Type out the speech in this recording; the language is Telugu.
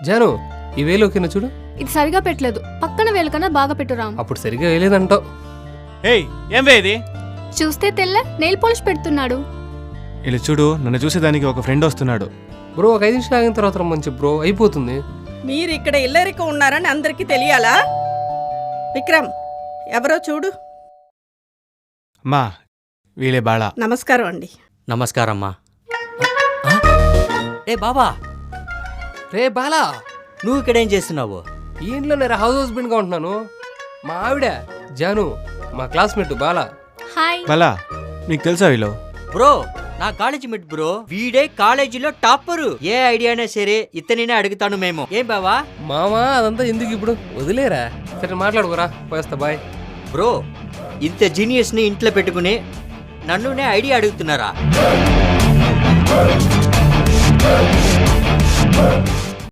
జాను ఈ వేలు ఓకేనా చూడు. ఇది సరిగా పెట్టలేదు, పక్కన వేలు కన్నా బాగా పెట్టు రామ్. అప్పుడు సరిగా వేయలేదంటావు. ఏయ్ ఏం వే ఇది? చూస్తే తెల్ల నెయిల్ పాలిష్ పెడుతున్నాడు. ఇలా చూడు, నన్ను చూసేదానికి ఒక ఫ్రెండ్ వస్తున్నాడు. బ్రో ఒక 5 నిమిషాలు ఆగిన తర్వాత రమ్మంచి బ్రో, అయిపోతుంది. మీరు ఇక్కడ ఇల్లరిక ఉన్నారని అందరికీ తెలియాలా? విక్రమ్ ఎవరో చూడు. అమ్మా వీలే బాళ. నమస్కారం అండి. నమస్కారమ్మా. ఏ బాబా, రే బాలా, నువ్వు ఇక్కడేం చేస్తున్నావు? ఈ ఇంట్లో నేను హౌస్ హస్బెండ్గా ఉంటున్నాను. మా ఆవిడ జాను, మా క్లాస్మేట్ బాలా. హాయ్. బాలా నీకు తెలుసా వీళ్ళు? బ్రో నా కాలేజీ మెట్ బ్రో, వీడే కాలేజీలో టాపరు. ఏ ఐడియా అయినా సరే ఇతనినే అడుగుతాను మేము. ఏం బావా? మామా అదంతా ఎందుకు ఇప్పుడు, వదిలేరా. సరే మాట్లాడుకోరా, పోయేస్తా బాయ్. బ్రో ఇంత జీనియస్ ని ఇంట్లో పెట్టుకుని నన్నునే ఐడియా అడుగుతున్నారా?